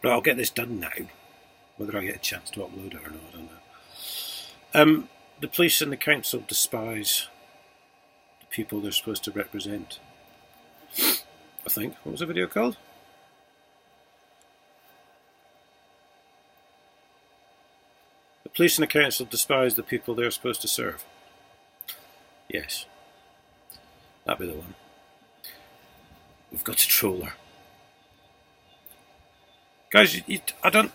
But I'll get this done now. Whether I get a chance to upload it or not, I don't know. The police and the council despise the people they're supposed to represent. I think. What was the video called? The police and the council despise the people they're supposed to serve. Yes. That'd be the one. We've got a troller. Guys, you don't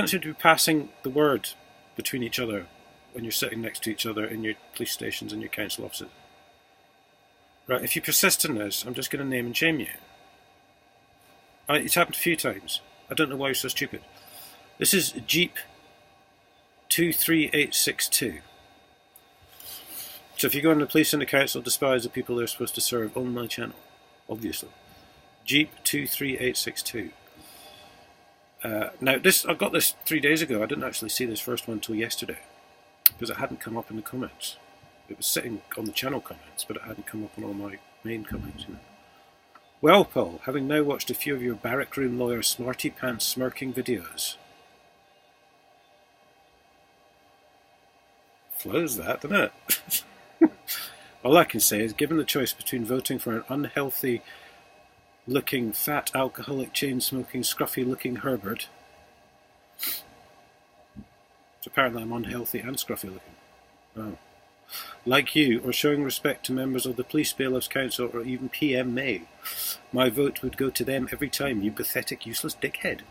seem to be passing the word between each other when you're sitting next to each other in your police stations and your council offices. Right, if you persist in this, I'm just going to name and shame you. It's happened a few times. I don't know why you're so stupid. This is Jeep 23862. So if you go on the police and the council despise the people they're supposed to serve on my channel, obviously. Jeep 23862. Now, I got this 3 days ago. I didn't actually see this first one until yesterday because it hadn't come up in the comments. It was sitting on the channel comments, but it hadn't come up on all my main comments. You know. Well, Paul, having now watched a few of your barrack room lawyer smarty pants smirking videos. Flows that, doesn't it? All I can say is, given the choice between voting for an unhealthy looking, fat, alcoholic, chain-smoking, scruffy-looking Herbert. So apparently I'm unhealthy and scruffy-looking. Oh. Like you, or showing respect to members of the Police Bailiffs Council or even PM May. My vote would go to them every time, you pathetic, useless dickhead.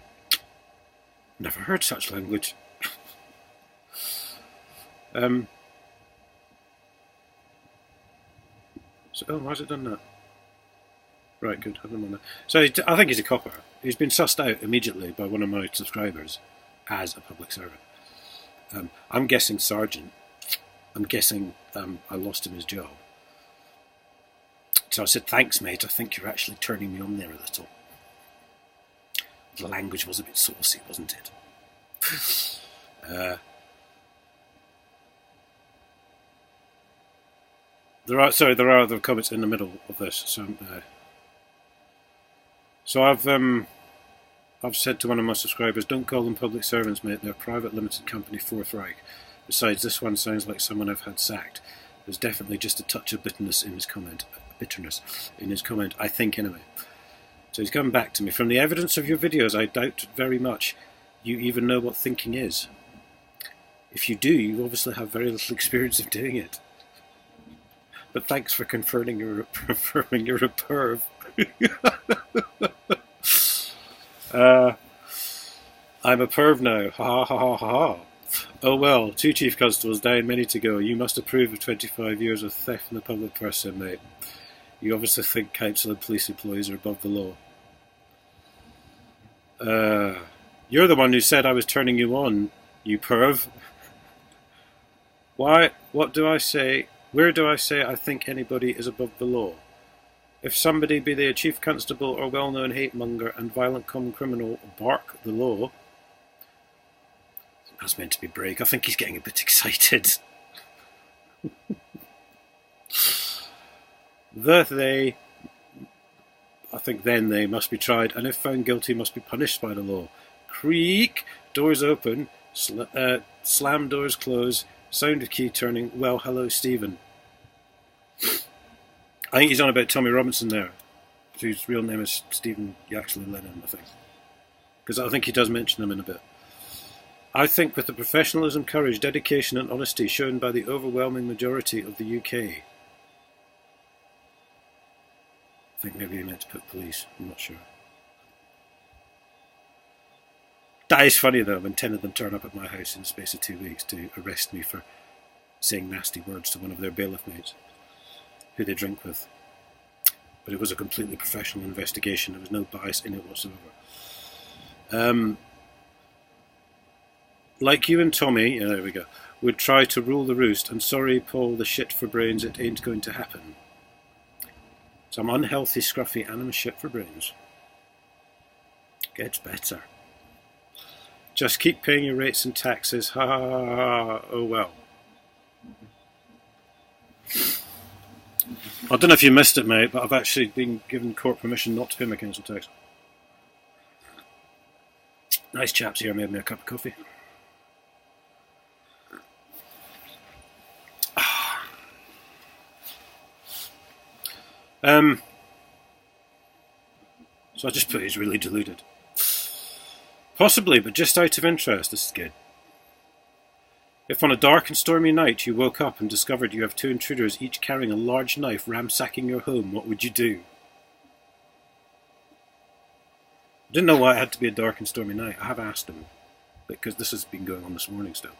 Never heard such language. Why has it done that? Right, good. Have him on there. So I think he's a copper. He's been sussed out immediately by one of my subscribers as a public servant. I'm guessing sergeant. I'm guessing I lost him his job. So I said, thanks, mate. I think you're actually turning me on there a little. The language was a bit saucy, wasn't it? There are other comments in the middle of this. So I've said to one of my subscribers, don't call them public servants, mate. They're a private limited company, Fourth Reich. Besides, this one sounds like someone I've had sacked. There's definitely just a touch of bitterness in his comment. I think, anyway. So he's come back to me. From the evidence of your videos, I doubt very much you even know what thinking is. If you do, you obviously have very little experience of doing it. But thanks for confirming you're a perv. I'm a perv now. Ha ha ha ha ha. Oh well, 2 chief constables down, many to go. You must approve of 25 years of theft in the public purse, then, mate. You obviously think council and police employees are above the law. You're the one who said I was turning you on, you perv. Why? What do I say? Where do I say I think anybody is above the law? If somebody, be they a chief constable or well-known hate-monger and violent common criminal, bark the law... That's meant to be break. I think he's getting a bit excited. Then they must be tried, and if found guilty must be punished by the law. Creak! Doors open, slam doors close, sound of key turning. Well, hello, Stephen. I think he's on about Tommy Robinson there, whose real name is Stephen Yaxley Lennon, I think. Because I think he does mention him in a bit. I think with the professionalism, courage, dedication and honesty shown by the overwhelming majority of the UK. I think maybe he meant to put police, I'm not sure. That is funny though, when 10 of them turn up at my house in the space of 2 weeks to arrest me for saying nasty words to one of their bailiff mates, who they drink with. But it was a completely professional investigation, there was no bias in it whatsoever. Like you and Tommy, there we go, would try to rule the roost, and sorry, Paul, the shit for brains, it ain't going to happen. So I'm unhealthy, scruffy, and I'm shit for brains. Gets better. Just keep paying your rates and taxes, ha ha ha ha, oh well. I don't know if you missed it, mate, but I've actually been given court permission not to pay my council tax. Nice chaps here made me a cup of coffee. So I just put he's really deluded. Possibly, but just out of interest, this is good. If on a dark and stormy night you woke up and discovered you have two intruders each carrying a large knife ransacking your home, what would you do? I didn't know why it had to be a dark and stormy night. I have asked him, because this has been going on this morning still.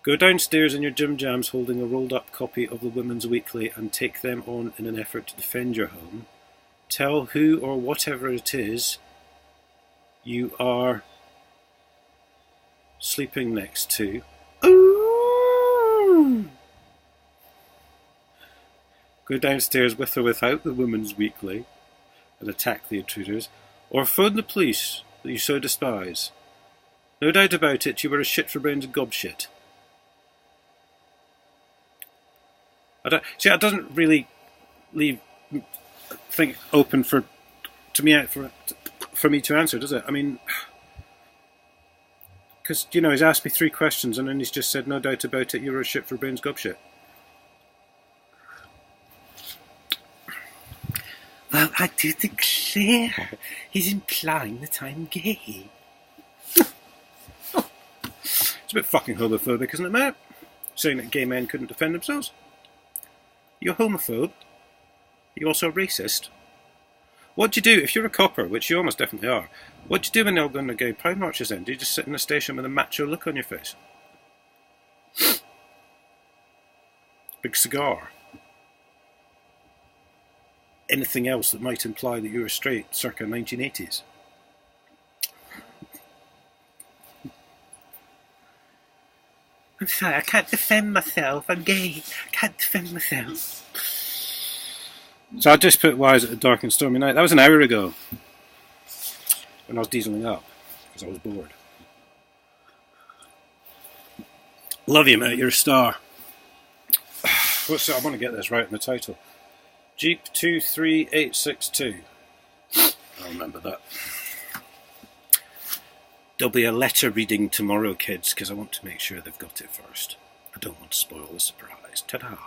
Go downstairs in your gym jams holding a rolled up copy of the Women's Weekly and take them on in an effort to defend your home. Tell who or whatever it is you are sleeping next to. Ooh! Go downstairs with or without the Women's Weekly and attack the intruders, or phone the police that you so despise. No doubt about it, you were a shit for brains and gobshit. That doesn't really leave thing open for me to answer, does it? I mean, because he's asked me 3 questions and then he's just said, no doubt about it, you were a shit for brains gobshit. Well, I do declare he's implying that I'm gay. It's a bit fucking homophobic, isn't it, Matt? Saying that gay men couldn't defend themselves. You're homophobe. You're also racist. What do you do if you're a copper, which you almost definitely are? What do you do when they're going to gay pride marches then? Do you just sit in a station with a macho look on your face? Big cigar. Anything else that might imply that you were straight circa 1980s? I'm sorry, I can't defend myself. I'm gay. I can't defend myself. So I just put why is it a dark and stormy night? That was an hour ago. When I was dieseling up. Because I was bored. Love you, mate. You're a star. What's that? I want to get this right in the title. Jeep 23862. I'll remember that. There'll be a letter reading tomorrow, kids, because I want to make sure they've got it first. I don't want to spoil the surprise. Ta-da!